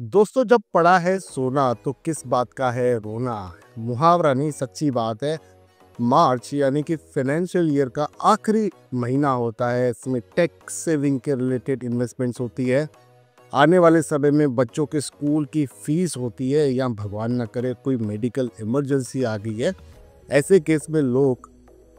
दोस्तों जब पड़ा है सोना तो किस बात का है रोना। मुहावरा नहीं, सच्ची बात है। मार्च यानी कि फाइनेंशियल ईयर का आखिरी महीना होता है। इसमें टैक्स सेविंग के रिलेटेड इन्वेस्टमेंट्स होती है। आने वाले समय में बच्चों के स्कूल की फीस होती है, या भगवान न करे कोई मेडिकल इमरजेंसी आ गई है। ऐसे केस में लोग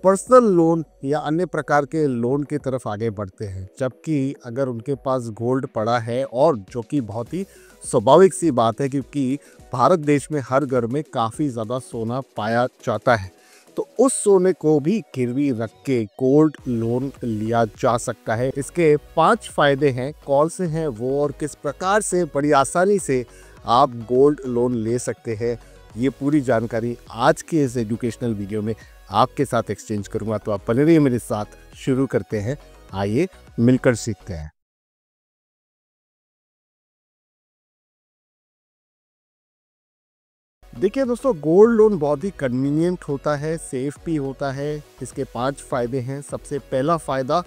पर्सनल लोन या अन्य प्रकार के लोन की तरफ आगे बढ़ते हैं, जबकि अगर उनके पास गोल्ड पड़ा है, और जो कि बहुत ही स्वाभाविक सी बात है क्योंकि भारत देश में हर घर में काफ़ी ज़्यादा सोना पाया जाता है, तो उस सोने को भी गिरवी रख के गोल्ड लोन लिया जा सकता है। इसके 5 फायदे हैं, कौन से हैं वो और किस प्रकार से बड़ी आसानी से आप गोल्ड लोन ले सकते हैं, ये पूरी जानकारी आज के इस एजुकेशनल वीडियो में आपके साथ एक्सचेंज करूंगा। तो आप बने रहिए मेरे साथ, शुरू करते हैं। आइए मिलकर सीखते हैं। देखिए दोस्तों, गोल्ड लोन बहुत ही कन्वीनियंट होता है, सेफ भी होता है। इसके 5 फायदे हैं। सबसे पहला फायदा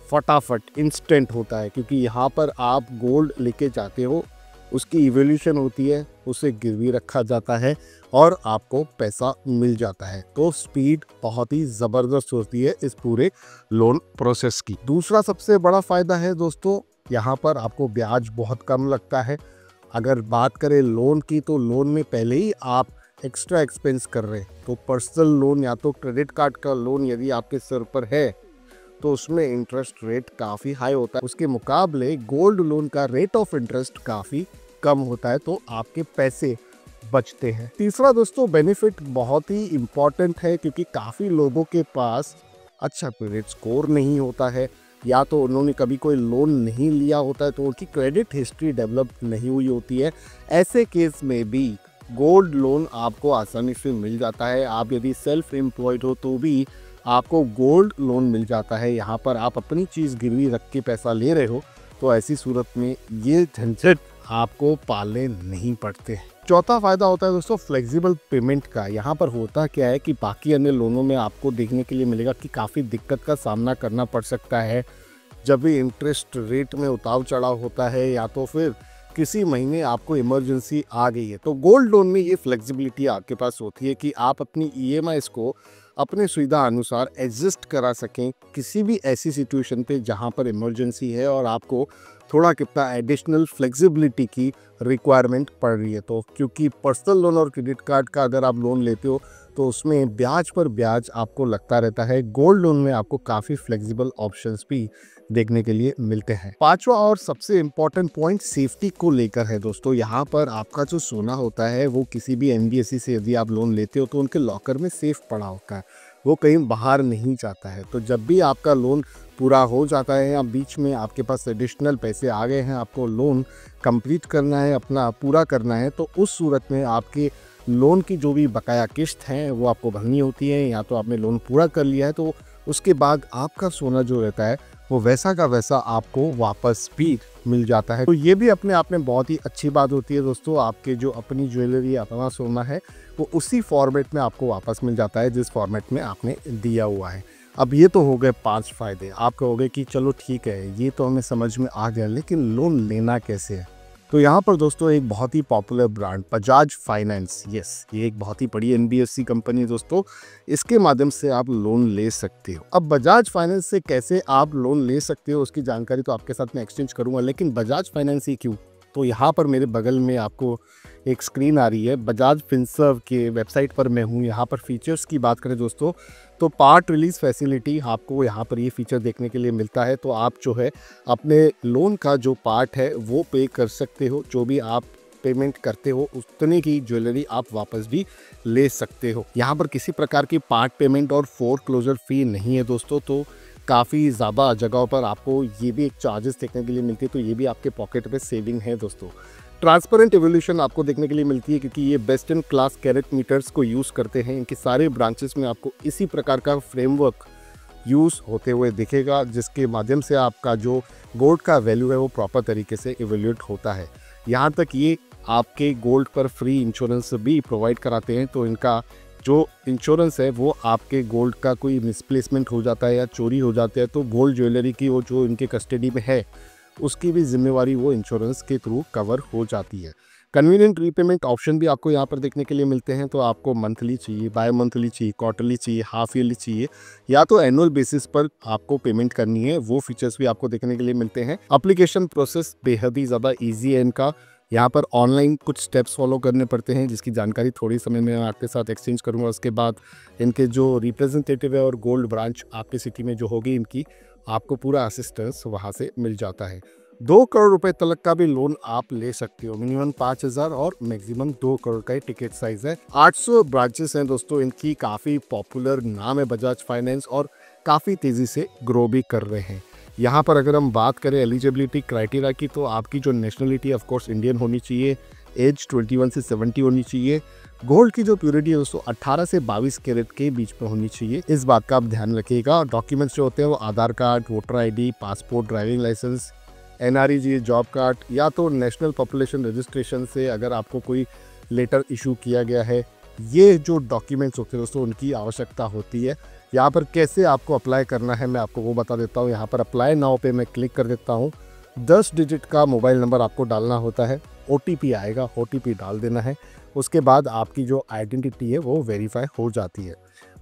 फटाफट इंस्टेंट होता है, क्योंकि यहाँ पर आप गोल्ड लेके जाते हो, उसकी इवोल्यूशन होती है, उसे गिरवी रखा जाता है और आपको पैसा मिल जाता है। तो स्पीड बहुत ही ज़बरदस्त होती है इस पूरे लोन प्रोसेस की। दूसरा सबसे बड़ा फायदा है दोस्तों, यहाँ पर आपको ब्याज बहुत कम लगता है। अगर बात करें लोन की, तो लोन में पहले ही आप एक्स्ट्रा एक्सपेंस कर रहे हैं। तो पर्सनल लोन या तो क्रेडिट कार्ड का लोन यदि आपके सिर पर है, तो उसमें इंटरेस्ट रेट काफ़ी हाई होता है। उसके मुकाबले गोल्ड लोन का रेट ऑफ इंटरेस्ट काफ़ी कम होता है, तो आपके पैसे बचते हैं। तीसरा दोस्तों बेनिफिट बहुत ही इम्पॉर्टेंट है, क्योंकि काफ़ी लोगों के पास अच्छा क्रेडिट स्कोर नहीं होता है, या तो उन्होंने कभी कोई लोन नहीं लिया होता है, तो उनकी क्रेडिट हिस्ट्री डेवलप नहीं हुई होती है। ऐसे केस में भी गोल्ड लोन आपको आसानी से मिल जाता है। आप यदि सेल्फ एम्प्लॉयड हो तो भी आपको गोल्ड लोन मिल जाता है। यहाँ पर आप अपनी चीज़ गिरवी रख के पैसा ले रहे हो, तो ऐसी सूरत में ये झंझट आपको पालने नहीं पड़ते। चौथा फायदा होता है दोस्तों फ्लेक्सिबल पेमेंट का। यहाँ पर होता क्या है कि बाकी अन्य लोनों में आपको देखने के लिए मिलेगा कि काफ़ी दिक्कत का सामना करना पड़ सकता है जब भी इंटरेस्ट रेट में उतार चढ़ाव होता है, या तो फिर किसी महीने आपको इमरजेंसी आ गई है। तो गोल्ड लोन में ये फ्लेक्सिबिलिटी आपके पास होती है कि आप अपनी ईएमआईज़ को अपने सुविधा अनुसार एडजस्ट करा सकें किसी भी ऐसी सिचुएशन पे जहां पर इमरजेंसी है और आपको थोड़ा कितना एडिशनल फ्लेक्सिबिलिटी की रिक्वायरमेंट पड़ रही है। तो क्योंकि पर्सनल लोन और क्रेडिट कार्ड का अगर आप लोन लेते हो, तो उसमें ब्याज पर ब्याज आपको लगता रहता है। गोल्ड लोन में आपको काफ़ी फ्लेक्सिबल ऑप्शंस भी देखने के लिए मिलते हैं। पांचवा और सबसे इम्पॉर्टेंट पॉइंट सेफ्टी को लेकर है दोस्तों। यहाँ पर आपका जो सोना होता है वो किसी भी एनबीएफसी से यदि आप लोन लेते हो, तो उनके लॉकर में सेफ पड़ा होता है, वो कहीं बाहर नहीं जाता है। तो जब भी आपका लोन पूरा हो जाता है या बीच में आपके पास एडिशनल पैसे आ गए हैं, आपको लोन कंप्लीट करना है, अपना पूरा करना है, तो उस सूरत में आपके लोन की जो भी बकाया किस्त हैं वो आपको भरनी होती है। या तो आपने लोन पूरा कर लिया है, तो उसके बाद आपका सोना जो रहता है वो वैसा का वैसा आपको वापस भी मिल जाता है। तो ये भी अपने आप में बहुत ही अच्छी बात होती है दोस्तों। आपके जो अपनी ज्वेलरी, अपना सोना है, वो उसी फॉर्मेट में आपको वापस मिल जाता है जिस फॉर्मेट में आपने दिया हुआ है। अब ये तो हो गए 5 फायदे। आप कहोगे कि चलो ठीक है, ये तो हमें समझ में आ गया, लेकिन लोन लेना कैसे है। तो यहाँ पर दोस्तों एक बहुत ही popular brand Bajaj finance, yes, ये एक बहुत ही बड़ी एनबीएफसी कंपनी है दोस्तों, इसके माध्यम से आप लोन ले सकते हो। अब बजाज फाइनेंस से कैसे आप लोन ले सकते हो उसकी जानकारी तो आपके साथ मैं एक्सचेंज करूंगा, लेकिन बजाज फाइनेंस ही क्यों। तो यहाँ पर मेरे बगल में आपको एक स्क्रीन आ रही है, बजाज फिनसर्व के वेबसाइट पर मैं हूँ। यहाँ पर फीचर्स की बात करें दोस्तों, तो पार्ट रिलीज फैसिलिटी आपको यहाँ पर ये फीचर देखने के लिए मिलता है। तो आप जो है अपने लोन का जो पार्ट है वो पे कर सकते हो। जो भी आप पेमेंट करते हो उतने की ज्वेलरी आप वापस भी ले सकते हो। यहाँ पर किसी प्रकार की पार्ट पेमेंट और फोरक्लोजर फी नहीं है दोस्तों। तो काफ़ी ज़्यादा जगहों पर आपको ये भी एक चार्जेस देखने के लिए मिलती है, तो ये भी आपके पॉकेट में सेविंग है दोस्तों। ट्रांसपेरेंट एवोल्यूशन आपको देखने के लिए मिलती है, क्योंकि ये best in class carat meters को यूज़ करते हैं। इनके सारे ब्रांचेस में आपको इसी प्रकार का फ्रेमवर्क यूज़ होते हुए दिखेगा, जिसके माध्यम से आपका जो गोल्ड का वैल्यू है वो प्रॉपर तरीके से एवेल्यूएट होता है। यहाँ तक ये आपके गोल्ड पर फ्री इंश्योरेंस भी प्रोवाइड कराते हैं। तो इनका जो इंश्योरेंस है वो आपके गोल्ड का कोई मिसप्लेसमेंट हो जाता है या चोरी हो जाता है, तो गोल्ड ज्वेलरी की वो जो इनके कस्टडी में है उसकी भी जिम्मेवारी वो इंश्योरेंस के थ्रू कवर हो जाती है। कन्वीनियंट रीपेमेंट ऑप्शन भी आपको यहाँ पर देखने के लिए मिलते हैं। तो आपको मंथली चाहिए, बाय मंथली चाहिए, क्वार्टरली चाहिए, हाफ ईयरली चाहिए, या तो एनुअल बेसिस पर आपको पेमेंट करनी है, वो फीचर्स भी आपको देखने के लिए मिलते हैं। एप्लीकेशन प्रोसेस बेहद ही ज़्यादा ईजी है इनका। यहाँ पर ऑनलाइन कुछ स्टेप्स फॉलो करने पड़ते हैं, जिसकी जानकारी थोड़ी समय में आपके साथ एक्सचेंज करूँगा। उसके बाद इनके जो रिप्रेजेंटेटिव है और गोल्ड ब्रांच आपकी सिटी में जो होगी इनकी, आपको पूरा असिस्टेंस वहाँ से मिल जाता है। 2 करोड़ रुपए तक का भी लोन आप ले सकते हो। मिनिमम 5,000 और मैक्सिमम 2 करोड़ का टिकट साइज है। 800 ब्रांचेस हैं दोस्तों इनकी। काफ़ी पॉपुलर नाम है बजाज फाइनेंस और काफ़ी तेज़ी से ग्रो भी कर रहे हैं। यहाँ पर अगर हम बात करें एलिजिबिलिटी क्राइटेरिया की, तो आपकी जो नेशनलिटी ऑफ कोर्स इंडियन होनी चाहिए, एज 21 से 70 होनी चाहिए। गोल्ड की जो प्योरिटी है दोस्तों 18 से 22 कैरेट के बीच में होनी चाहिए, इस बात का आप ध्यान रखिएगा। डॉक्यूमेंट्स जो होते हैं वो Aadhaar card, voter ID, passport, driving licence, NRE, job card, या तो नेशनल पॉपुलेशन रजिस्ट्रेशन से अगर आपको कोई लेटर इशू किया गया है, ये जो डॉक्यूमेंट्स होते हैं दोस्तों उनकी आवश्यकता होती है। यहाँ पर कैसे आपको अप्लाई करना है मैं आपको वो बता देता हूँ। यहाँ पर अप्लाई नाउ पे मैं क्लिक कर देता हूँ। 10 डिजिट का मोबाइल नंबर आपको डालना होता है, OTP आएगा, OTP डाल देना है। उसके बाद आपकी जो आइडेंटिटी है वो वेरीफाई हो जाती है।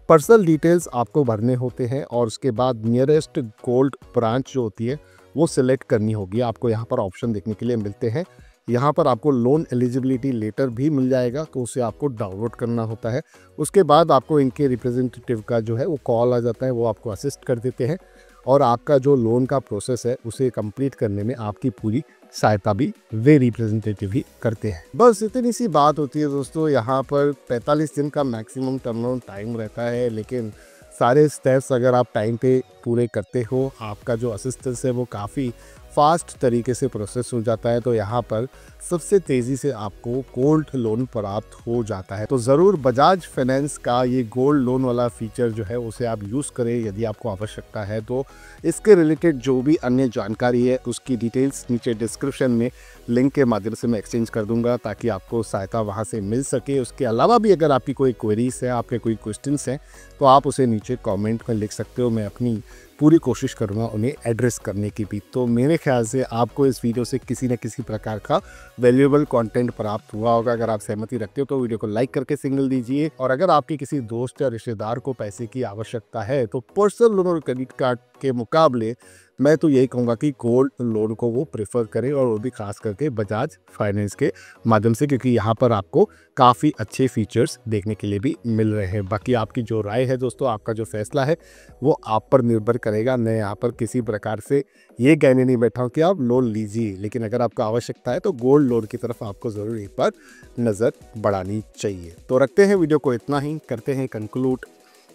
पर्सनल डिटेल्स आपको भरने होते हैं और उसके बाद नियरेस्ट गोल्ड ब्रांच जो होती है वो सिलेक्ट करनी होगी। आपको यहाँ पर ऑप्शन देखने के लिए मिलते हैं। यहाँ पर आपको लोन एलिजिबिलिटी लेटर भी मिल जाएगा, तो उसे आपको डाउनलोड करना होता है। उसके बाद आपको इनके रिप्रेजेंटेटिव का जो है वो कॉल आ जाता है, वो आपको असिस्ट कर देते हैं और आपका जो लोन का प्रोसेस है उसे कंप्लीट करने में आपकी पूरी सहायता भी वे रिप्रेजेंटेटिव ही करते हैं। बस इतनी सी बात होती है दोस्तों। यहाँ पर 45 दिन का मैक्सिमम टर्नअराउंड टाइम रहता है, लेकिन सारे स्टेप्स अगर आप टाइम पे पूरे करते हो, आपका जो असिस्टेंस है वो काफ़ी फास्ट तरीके से प्रोसेस हो जाता है। तो यहाँ पर सबसे तेज़ी से आपको गोल्ड लोन प्राप्त हो जाता है। तो ज़रूर बजाज फाइनेंस का ये गोल्ड लोन वाला फीचर जो है उसे आप यूज़ करें यदि आपको आवश्यकता है। तो इसके रिलेटेड जो भी अन्य जानकारी है उसकी डिटेल्स नीचे डिस्क्रिप्शन में लिंक के माध्यम से मैं एक्सचेंज कर दूंगा, ताकि आपको सहायता वहाँ से मिल सके। उसके अलावा भी अगर आपकी कोई क्वेरीज है, आपके कोई क्वेश्चंस हैं, तो आप उसे नीचे कमेंट में लिख सकते हो। मैं अपनी पूरी कोशिश करूँगा उन्हें एड्रेस करने की भी। तो मेरे ख्याल से आपको इस वीडियो से किसी न किसी प्रकार का वैल्यूएबल कंटेंट प्राप्त हुआ होगा। अगर आप सहमति रखते हो तो वीडियो को लाइक करके सिग्नल दीजिए, और अगर आपके किसी दोस्त या रिश्तेदार को पैसे की आवश्यकता है तो पर्सनल लोन और क्रेडिट कार्ड के मुकाबले मैं तो यही कहूँगा कि गोल्ड लोन को वो प्रेफर करें, और वो भी खास करके बजाज फाइनेंस के माध्यम से, क्योंकि यहाँ पर आपको काफ़ी अच्छे फीचर्स देखने के लिए भी मिल रहे हैं। बाकी आपकी जो राय है दोस्तों, आपका जो फैसला है वो आप पर निर्भर करेगा। मैं यहाँ पर किसी प्रकार से ये कहने नहीं बैठा हूँ कि आप लोन लीजिए, लेकिन अगर आपको आवश्यकता है तो गोल्ड लोन की तरफ आपको ज़रूर एक बार नज़र बढ़ानी चाहिए। तो रखते हैं वीडियो को इतना ही, करते हैं कंक्लूड।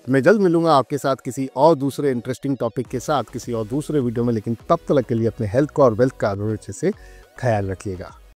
मैं जल्द मिलूंगा आपके साथ किसी और दूसरे इंटरेस्टिंग टॉपिक के साथ, किसी और दूसरे वीडियो में, लेकिन तब तक के लिए अपने हेल्थ को और वेल्थ का अच्छे से ख्याल रखिएगा।